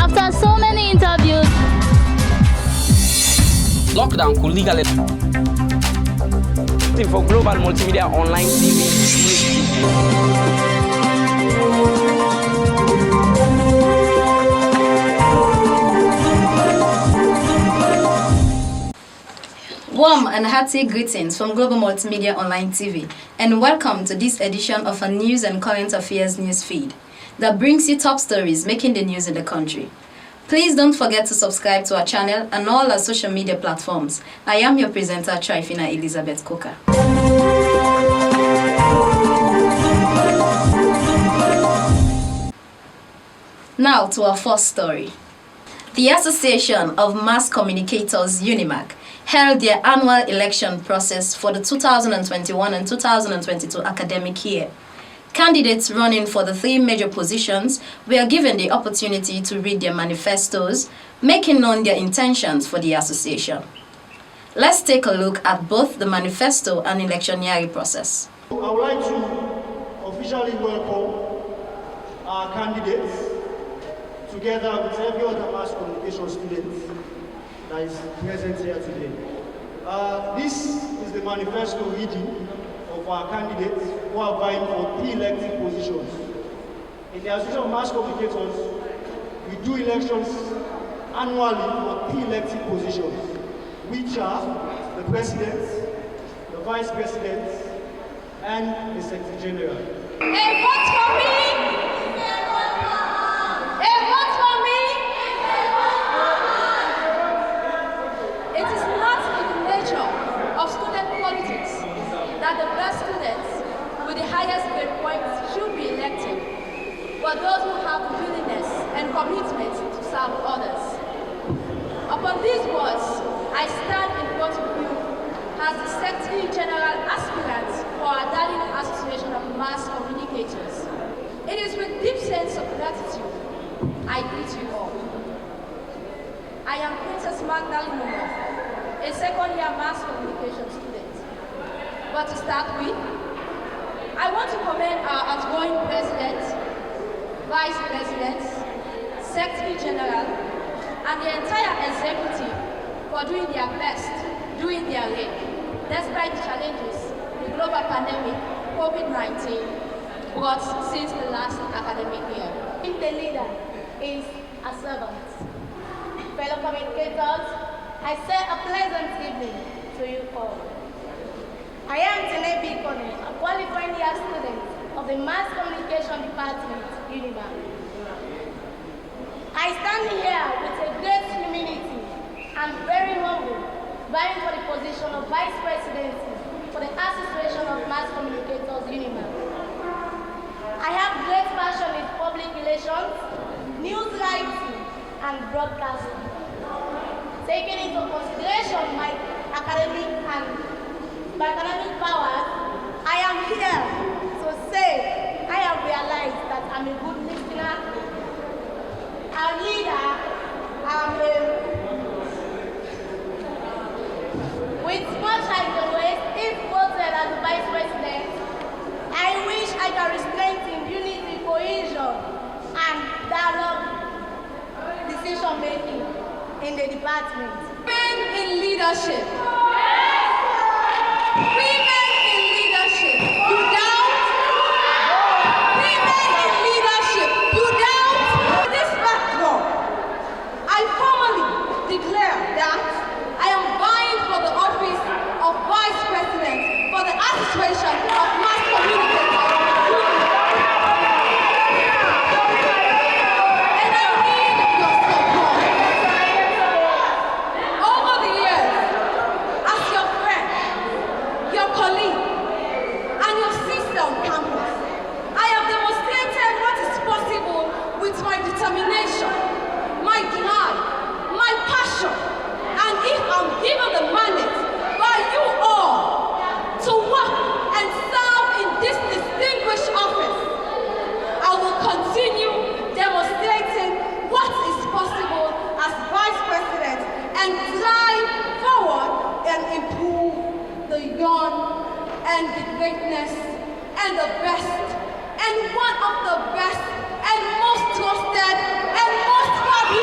After so many interviews, lockdown could legally for global multimedia online TV. Warm and hearty greetings from Global Multimedia Online TV, and welcome to this edition of our News and Current Affairs Newsfeed that brings you top stories making the news in the country. Please don't forget to subscribe to our channel and all our social media platforms. I am your presenter, Trifina Elizabeth Coker. Now to our first story. The Association of Mass Communicators UniMak held their annual election process for the 2021 and 2022 academic year. Candidates running for the three major positions were given the opportunity to read their manifestos, making known their intentions for the association. Let's take a look at both the manifesto and electioneering process. I would like to officially welcome our candidates together with every other mass communication student that is present here today. This is the manifesto reading of our candidates who are vying for three elective positions. In the Association of Mass Communicators, we do elections annually for three elective positions, which are the President, the Vice President, and the Secretary General. A vote for me! A vote for me! It is not in the nature of student politics that the best students with the highest grade points should be elected, but those who have the willingness and commitment to serve others. Upon these words, I stand in front of you as the Secretary General aspirant for our darling Association of Mass Communicators. It is with deep sense of gratitude I greet you all. I am Princess Magdalene Umu, a second-year mass communication student. But to start with, I want to commend our outgoing President, Vice President, Secretary General, and the entire executive for doing their best, doing their way, despite the challenges the global pandemic, COVID-19, brought since the last academic year. If the leader is a servant. Fellow communicators, I say a pleasant evening to you all. I am Tenebi Kone, a qualified year student of the Mass Communication Department, UniMak. I stand here with a great humility and very humble, vying for the position of Vice Presidency for the Association of Mass Communicators UniMak. I have great passion in public relations, news writing, and broadcasting. Taking into consideration my academic powers, I am here to say I have realized that I'm a good listener, a leader, with much I can waste, if voted as the Vice President, I wish I can strengthen unity, cohesion, and dialogue decision making in the department. Women in leadership. Women in leadership. You doubt? Women in leadership. You doubt? With this backdrop, I formally declare that I am vying for the office of Vice President for the Association of Mass Communicators. Given the mandate by you all to work and serve in this distinguished office, I will continue demonstrating what is possible as Vice President and drive forward and improve the young and the greatness and the best and one of the best and most trusted and most fabulous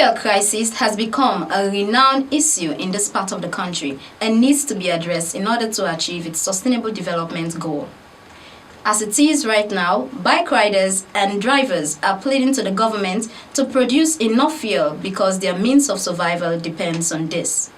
fuel crisis has become a renowned issue in this part of the country and needs to be addressed in order to achieve its sustainable development goal. As it is right now, bike riders and drivers are pleading to the government to produce enough fuel because their means of survival depends on this.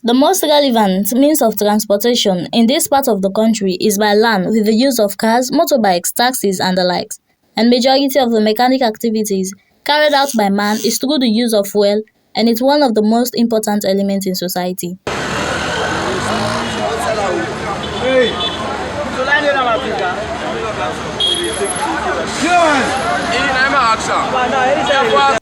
The most relevant means of transportation in this part of the country is by land with the use of cars, motorbikes, taxis and the likes. And majority of the mechanic activities carried out by man is through the use of fuel, and it's one of the most important elements in society.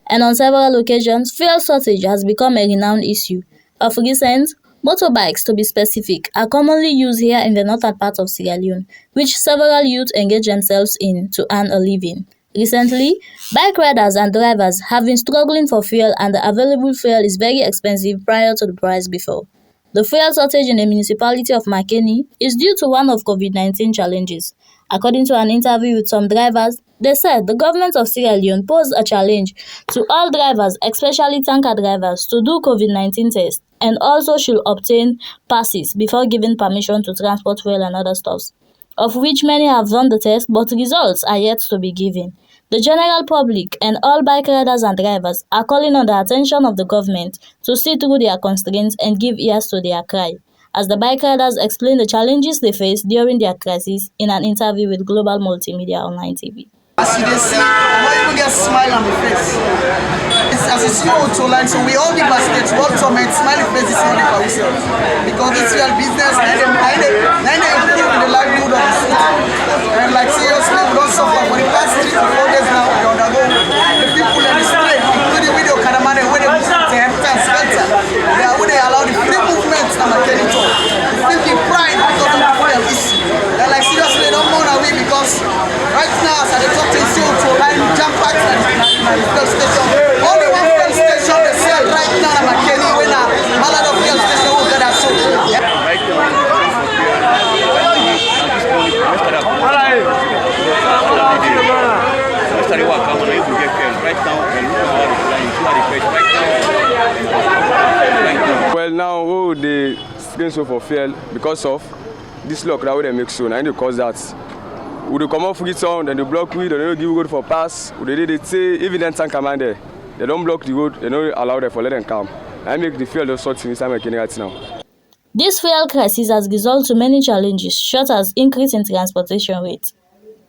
And on several occasions, fuel shortage has become a renowned issue. Of recent, motorbikes, to be specific, are commonly used here in the northern part of Sierra Leone, which several youth engage themselves in to earn a living. Recently, bike riders and drivers have been struggling for fuel, and the available fuel is very expensive prior to the price before. The fuel shortage in the municipality of Makeni is due to one of COVID-19 challenges. According to an interview with some drivers, they said the government of Sierra Leone posed a challenge to all drivers, especially tanker drivers, to do COVID-19 tests and also should obtain passes before giving permission to transport fuel and other stuffs, of which many have done the test, but results are yet to be given. The general public and all bike riders and drivers are calling on the attention of the government to see through their constraints and give ears to their cry, as the bike riders explain the challenges they face during their crisis in an interview with Global Multimedia Online TV. As you see, not even get a smile on the face. It's as you see Umu Thoronka, so we all devastate. What torment, smiley face is only for ourselves. Because this real business, then they improve the livelihood of the city. And like seriously, we don't suffer. For the past 3 to 4 days now, we undergo the people in the street, including video Kadamane, where they move to hectares, where they allow the free movement in Makeni town. They feel the pride because of the fuel issue. They're like seriously, they don't mourn away because right now, as they talk to you to line jump packs and fuel station. Only one fuel station they sell right now in Makeni when a lot of fuel station will get that sold. Well, now we the screen so for fuel because of this lock that they make soon. I need to cause that. We come off with sound, then they block we, they don't give road for pass. They say even then tank commander, they don't block the road, they don't allow them for let them come. I make the fuel those sorts of things I'm making right now. This fuel crisis has resulted to many challenges, such as increase in transportation rates.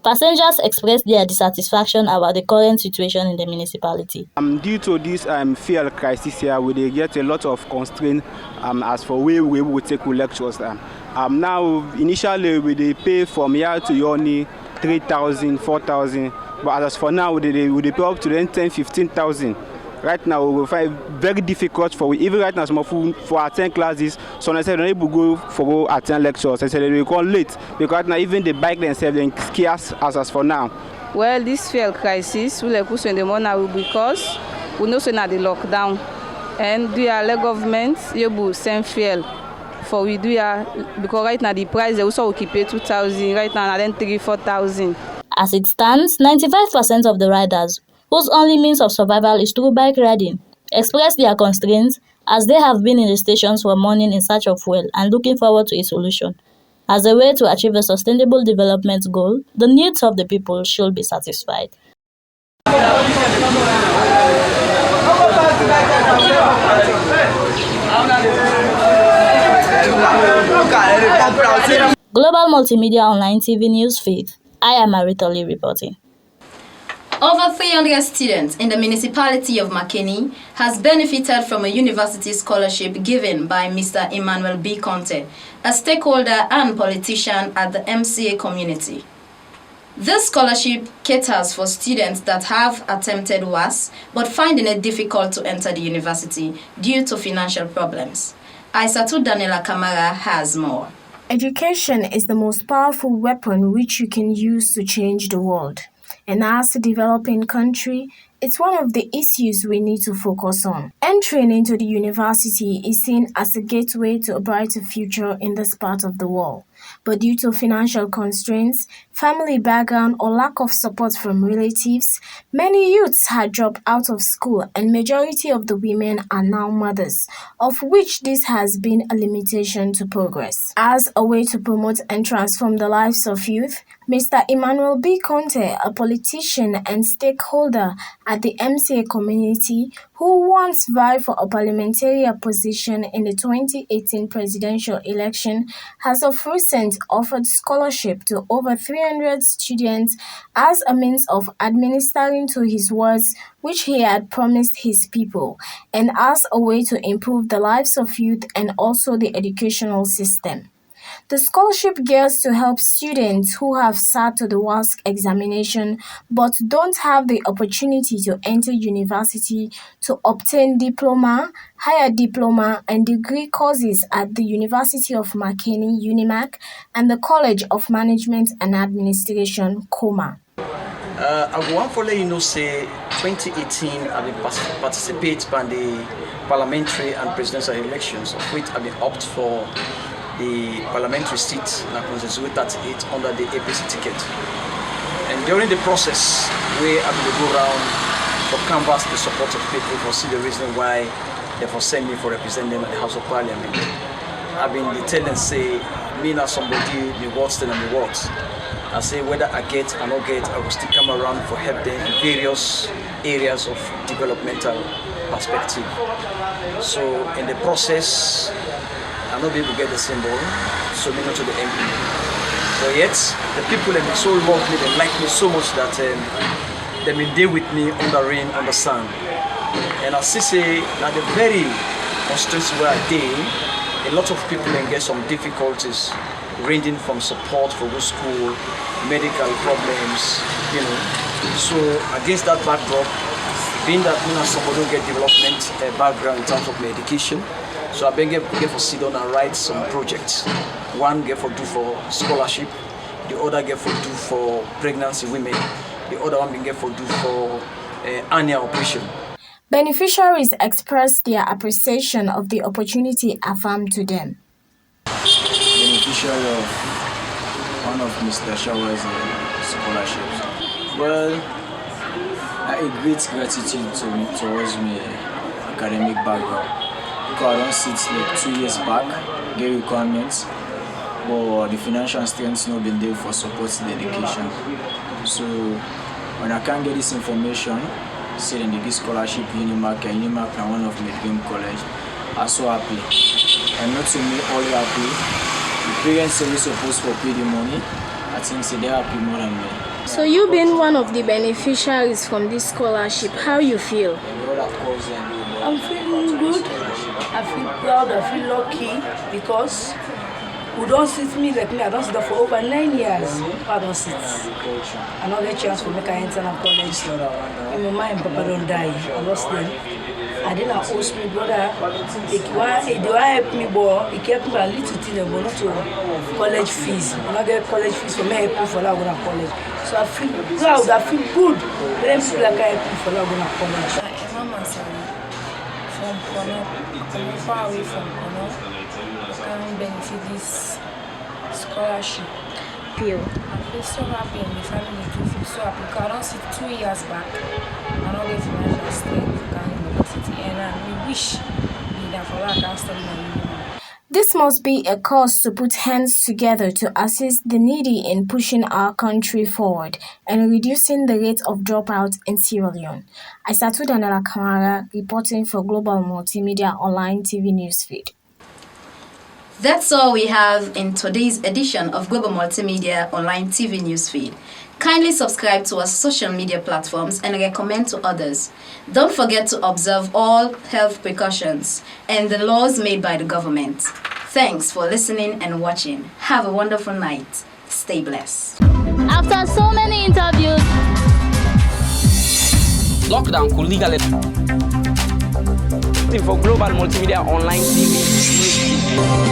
Passengers expressed their dissatisfaction about the current situation in the municipality. Due to this fuel crisis here, we get a lot of constraints as for where we will take lectures. Now, initially, we pay from here to only 3,000, 4,000, but as for now, we pay up to 10,000, 15,000. Right now, we will find very difficult for even right now for attend classes. So I said, unable to go for attend lectures. I said they will come late because right now even the bike themselves they scarce as for now. Well, this fuel crisis will occur in the morning because we know so now the lockdown and the government will send fuel for we do because right now the price they also will keep it 2,000 right now and then 3,000-4,000. As it stands, 95% of the riders whose only means of survival is through bike riding express their constraints as they have been in the stations for morning in search of fuel and looking forward to a solution. As a way to achieve a sustainable development goal, the needs of the people should be satisfied. Global Multimedia Online TV Newsfeed. I am Maritoli reporting. Over 300 students in the municipality of Makeni has benefited from a university scholarship given by Mr. Emmanuel Conteh, a stakeholder and politician at the MCA community. This scholarship caters for students that have attempted WAS but finding it difficult to enter the university due to financial problems. Aisatu Daniela Kamara has more. Education is the most powerful weapon which you can use to change the world. And as a developing country, it's one of the issues we need to focus on. Entering into the university is seen as a gateway to a brighter future in this part of the world. but due to financial constraints, family background, or lack of support from relatives, many youths had dropped out of school and majority of the women are now mothers, of which this has been a limitation to progress. As a way to promote and transform the lives of youth, Mr. Emmanuel Conteh, a politician and stakeholder at the MCA community who once vied for a parliamentary position in the 2018 presidential election, has of recent offered scholarship to over 300 students as a means of administering to his words which he had promised his people, and as a way to improve the lives of youth and also the educational system. The scholarship gears to help students who have sat to the WASC examination but don't have the opportunity to enter university to obtain diploma, higher diploma, and degree courses at the University of Makeni UniMak and the College of Management and Administration COMA. I want to let you know, say 2018 I've been participate in the parliamentary and presidential elections, of which I've been opt for the parliamentary seat in Constituency 38 under the APC ticket. And during the process, we have to go around for canvass the support of people for see the reason why they for send me for represent them at the House of Parliament. I've been telling say me not somebody the words than the words. I say whether I get or not get, I will still come around for help them in various areas of developmental perspective. So in the process, I'm not able to get the symbol, so me not to the MP. But yet, the people have been so love me, they like me so much that they've been there with me on the rain, on the sun. And I see say, now the very constituency where I did, a lot of people get some difficulties, ranging from support for good school, medical problems, you know. So against that backdrop, being that me and somebody don't get development background in terms of my education, so I've been get for sit down and write some projects. One get for do for scholarship, the other get for do for pregnancy women, the other one been get for do for annual operation. Beneficiaries expressed their appreciation of the opportunity affirmed to them. Beneficiary of one of Mr. Shawa's scholarships. Well, a great gratitude towards my academic background. Because I don't sit like 2 years back, get requirements, but the financial strength not been there for supporting the education. So when I can't get this information, say in the scholarship UniMak and one of my dream college, I'm so happy. And not to me all happy. The parents say we're supposed to pay the money. I think say they're happy more than me. So you being one of the beneficiaries from this scholarship, how you feel? I'm feeling good. I feel proud, I feel lucky because who don't sit me like me, I don't sit there for over 9 years. I don't sit. I don't get chance for me to enter college. In my mind, Papa don't die. I lost them. I didn't host me, brother. They help me, boy. He kept me a little thing, but not to college fees. I don't get college fees for me, help me for Laguna College. So I feel proud, I feel good. Let me feel like I help me for Laguna College. From Kono, I'm far away from Kono. I can benefit this scholarship. I feel so happy and the family too feel so happy because I don't sit 2 years back. I don't get financial strength to go to university and we wish that for that I can study my university. This must be a cause to put hands together to assist the needy in pushing our country forward and reducing the rate of dropout in Sierra Leone. Aisatu Danela Kamara reporting for Global Multimedia Online TV Newsfeed. That's all we have in today's edition of Global Multimedia Online TV Newsfeed. Kindly subscribe to our social media platforms and recommend to others. Don't forget to observe all health precautions and the laws made by the government. Thanks for listening and watching. Have a wonderful night. Stay blessed. After so many interviews, Lockdown could legally for Global Multimedia Online TV.